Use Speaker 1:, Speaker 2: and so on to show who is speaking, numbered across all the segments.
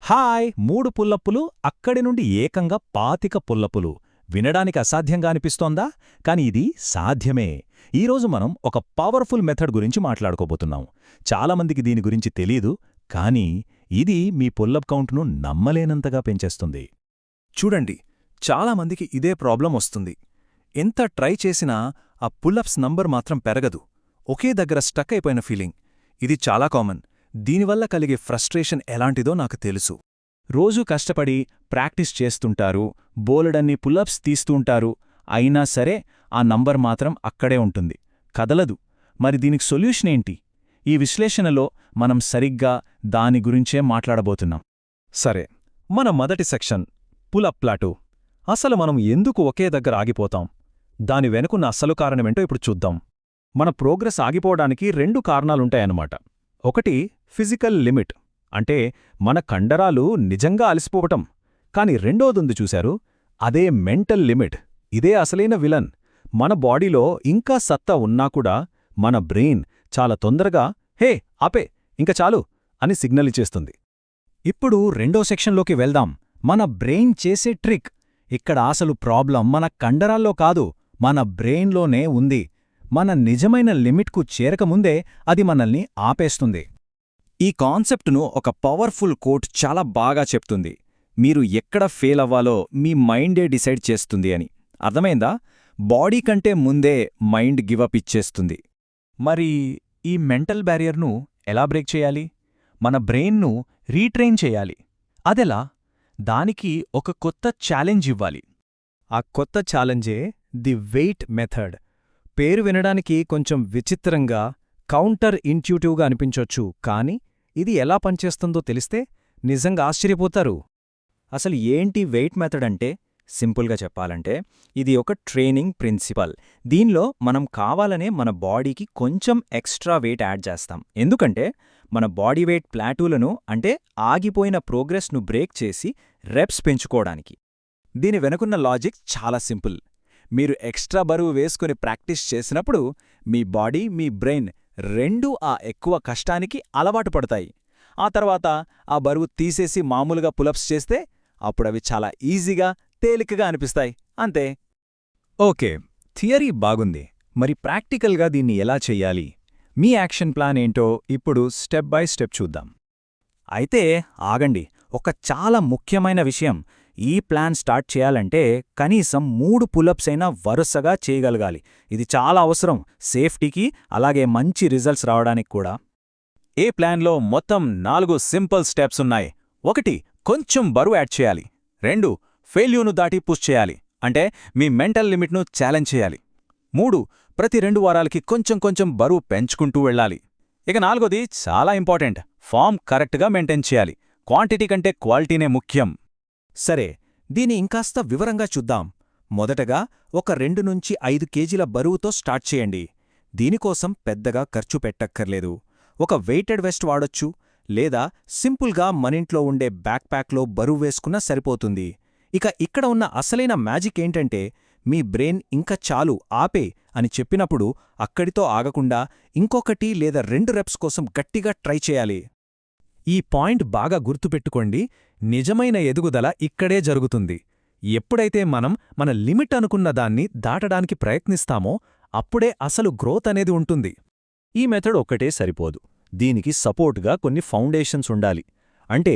Speaker 1: Hi 3 పుల్లప్పులు అక్కడి నుండి ఏకంగా 25 పుల్లప్పులు. వినడానికి అసాధ్యంగా అనిపిస్తోందా? కాని ఇది సాధ్యమే. ఈరోజు మనం ఒక పవర్ఫుల్ మెథడ్ గురించి మాట్లాడుకోబోతున్నాం. చాలామందికి దీని గురించి తెలీదు, కానీ ఇది మీ పుల్లప్ కౌంట్ను నమ్మలేనంతగా పెంచేస్తుంది.
Speaker 2: చూడండి, చాలామందికి ఇదే ప్రాబ్లం వస్తుంది. ఎంత ట్రై చేసినా ఆ పుల్లప్స్ నంబర్ మాత్రం పెరగదు. ఒకే దగ్గర స్టక్ అయిపోయిన ఫీలింగ్. ఇది చాలా కామన్. దీనివల్ల కలిగే ఫ్రస్ట్రేషన్ ఎలాంటిదో నాకు తెలుసు.
Speaker 1: రోజూ కష్టపడి ప్రాక్టీస్ చేస్తుంటారు, బోలెడన్ని పుల్లప్స్ తీస్తుంటారు, అయినా సరే ఆ నంబర్ మాత్రం అక్కడే ఉంటుంది, కదలదు. మరి దీనికి సొల్యూషన్ ఏంటి? ఈ విశ్లేషణలో మనం సరిగ్గా దాని గురించే మాట్లాడబోతున్నాం.
Speaker 2: సరే, మన మొదటి సెక్షన్ పులప్ ప్లాటూ. అసలు మనం ఎందుకు ఒకే దగ్గర ఆగిపోతాం? దాని వెనుకున్న అసలు కారణమేంటో ఇప్పుడు చూద్దాం. మన ప్రోగ్రెస్ ఆగిపోవడానికి 2 కారణాలుంటాయన్నమాట. ఒకటి ఫిజికల్ లిమిట్, అంటే మన కండరాలు నిజంగా అలసిపోవటం. కాని రెండోదుంది చూశారు, అదే మెంటల్ లిమిట్. ఇదే అసలైన విలన్. మన బాడీలో ఇంకా సత్తా ఉన్నాకూడా మన బ్రెయిన్ చాలా తొందరగా హే ఆపే ఇంక చాలు అని సిగ్నల్ ఇచ్చేస్తుంది.
Speaker 3: ఇప్పుడు రెండో సెక్షన్లోకి వెళ్దాం. మన బ్రెయిన్ చేసే ట్రిక్. ఇక్కడ అసలు ప్రాబ్లం మన కండరాల్లో కాదు, మన బ్రెయిన్లోనే ఉంది. మన నిజమైన లిమిట్కు చేరకముందే అది మనల్ని ఆపేస్తుంది.
Speaker 2: ఈ కాన్సెప్ట్ను ఒక పవర్ఫుల్ కోట్ చాలా బాగా చెప్తుంది. మీరు ఎక్కడ ఫెయిల్ అవ్వాలో మీ మైండే డిసైడ్ చేస్తుంది అని. అర్థమైందా? బాడీ కంటే ముందే మైండ్ గివప్ ఇచ్చేస్తుంది.
Speaker 1: మరి ఈ మెంటల్ బ్యారియర్ను ఎలా బ్రేక్ చేయాలి? మన బ్రెయిన్ను రీట్రైన్ చేయాలి. అదెలా? దానికి ఒక కొత్త ఛాలెంజ్ ఇవ్వాలి.
Speaker 3: ఆ కొత్త ఛాలెంజే ది వెయిట్ మెథడ్. పేరు వినడానికి కొంచెం విచిత్రంగా, కౌంటర్ ఇంట్యూటివ్గా అనిపించొచ్చు, కానీ ఇది ఎలా పనిచేస్తుందో తెలిస్తే నిజంగా ఆశ్చర్యపోతారు.
Speaker 4: అసలు ఏంటి వెయిట్ మెథడ్ అంటే? సింపుల్గా చెప్పాలంటే ఇది ఒక ట్రైనింగ్ ప్రిన్సిపల్. దీనిలో మనం కావాలనే మన బాడీకి కొంచెం ఎక్స్ట్రా వెయిట్ యాడ్ చేస్తాం. ఎందుకంటే మన బాడీ వెయిట్ ప్లాటూలను, అంటే ఆగిపోయిన ప్రోగ్రెస్ను బ్రేక్ చేసి రెప్స్ పెంచుకోవడానికి. దీని వెనుకున్న లాజిక్ చాలా సింపుల్. మీరు ఎక్స్ట్రా బరువు వేసుకుని ప్రాక్టీస్ చేసినప్పుడు మీ బాడీ, మీ బ్రెయిన్ రెండూ ఆ ఎక్కువ కష్టానికి అలవాటు పడతాయి. ఆ తర్వాత ఆ బరువు తీసేసి మామూలుగా పులప్స్ చేస్తే అప్పుడవి చాలా ఈజీగా, తేలికగా అనిపిస్తాయి. అంతే.
Speaker 2: ఓకే, థియరీ బాగుంది. మరి ప్రాక్టికల్గా దీన్ని ఎలా చెయ్యాలి? మీ యాక్షన్ ప్లాన్ ఏంటో ఇప్పుడు స్టెప్ బై స్టెప్ చూద్దాం.
Speaker 4: అయితే ఆగండి, ఒక చాలా ముఖ్యమైన విషయం. ఈ ప్లాన్ స్టార్ట్ చేయాలంటే కనీసం 3 పులప్స్ అయినా వరుసగా చేయగలగాలి. ఇది చాలా అవసరం, సేఫ్టీకి, అలాగే మంచి రిజల్ట్స్ రావడానికి కూడా.
Speaker 1: ఏ ప్లాన్లో మొత్తం 4 సింపుల్ స్టెప్స్ ఉన్నాయి. 1. కొంచెం బరువు యాడ్ చేయాలి. 2. ఫెయిల్యూర్ను దాటి పుష్ చేయాలి, అంటే మీ మెంటల్ లిమిట్ను ఛాలెంజ్ చేయాలి. 3. ప్రతి 2 వారాలకి కొంచెం కొంచెం బరువు పెంచుకుంటూ వెళ్ళాలి. ఇక 4ది చాలా ఇంపార్టెంట్, ఫామ్ కరెక్ట్గా మెయింటైన్ చేయాలి. క్వాంటిటీ కంటే క్వాలిటీనే ముఖ్యం.
Speaker 3: సరే, దీని ఇంకాస్త వివరంగా చూద్దాం. మొదటగా ఒక 2 నుంచి 5 కేజీల బరువుతో స్టార్ట్ చేయండి. దీనికోసం పెద్దగా ఖర్చు పెట్టక్కర్లేదు. ఒక వెయిటెడ్ వెస్ట్ వాడొచ్చు, లేదా సింపుల్గా మనింట్లో ఉండే బ్యాక్ ప్యాక్లో బరువు వేసుకున్నా సరిపోతుంది. ఇక ఇక్కడ ఉన్న అసలైన మ్యాజిక్ ఏంటంటే, మీ బ్రెయిన్ ఇంక చాలు ఆపే అని చెప్పినప్పుడు అక్కడితో ఆగకుండా ఇంకొకటి లేదా 2 రెప్స్ కోసం గట్టిగా ట్రై చేయాలి. ఈ పాయింట్ బాగా గుర్తుపెట్టుకోండి. నిజమైన ఎదుగుదల ఇక్కడే జరుగుతుంది. ఎప్పుడైతే మనం మన లిమిట్ అనుకున్న దాన్ని దాటడానికి ప్రయత్నిస్తామో అప్పుడే అసలు గ్రోత్ అనేది ఉంటుంది.
Speaker 1: ఈ మెథడ్ ఒక్కటే సరిపోదు. దీనికి సపోర్ట్గా కొన్ని ఫౌండేషన్స్ ఉండాలి. అంటే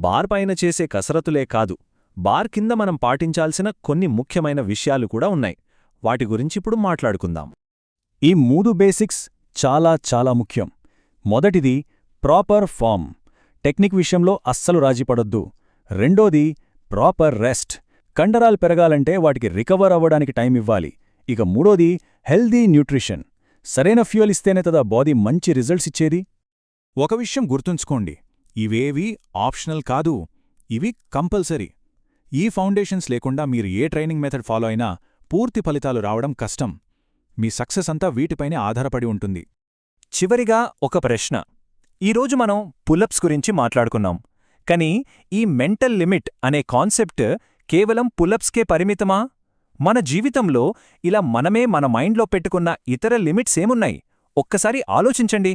Speaker 1: బార్ పైన చేసే కసరతులే కాదు, బార్ కింద మనం పాటించాల్సిన కొన్ని ముఖ్యమైన విషయాలు కూడా ఉన్నాయి. వాటి గురించిప్పుడు మాట్లాడుకుందాం.
Speaker 3: ఈ 3 బేసిక్స్ చాలా చాలా ముఖ్యం. మొదటిది ప్రాపర్ ఫామ్. టెక్నిక్ విషయంలో అస్సలు రాజీపడొద్దు. రెండోది ప్రాపర్ రెస్ట్. కండరాలు పెరగాలంటే వాటికి రికవర్ అవ్వడానికి టైం ఇవ్వాలి. ఇక మూడోది హెల్దీ న్యూట్రిషన్. సరైన ఫ్యూయల్ ఇస్తేనే కదా బాడీ మంచి రిజల్ట్స్ ఇచ్చేది.
Speaker 2: ఒక విషయం గుర్తుంచుకోండి, ఇవేవీ ఆప్షనల్ కాదు, ఇవి కంపల్సరీ. ఈ ఫౌండేషన్స్ లేకుండా మీరు ఏ ట్రైనింగ్ మెథడ్ ఫాలో అయినా పూర్తి ఫలితాలు రావడం కష్టం. మీ సక్సెస్ అంతా వీటిపైనే ఆధారపడి ఉంటుంది.
Speaker 1: చివరిగా ఒక ప్రశ్న. ఈరోజు మనం పులప్స్ గురించి మాట్లాడుకున్నాం, కానీ ఈ మెంటల్ లిమిట్ అనే కాన్సెప్ట్ కేవలం పులప్స్కే పరిమితమా? మన జీవితంలో ఇలా మనమే మన మైండ్లో పెట్టుకున్న ఇతర లిమిట్స్ ఏమున్నాయి? ఒక్కసారి ఆలోచించండి.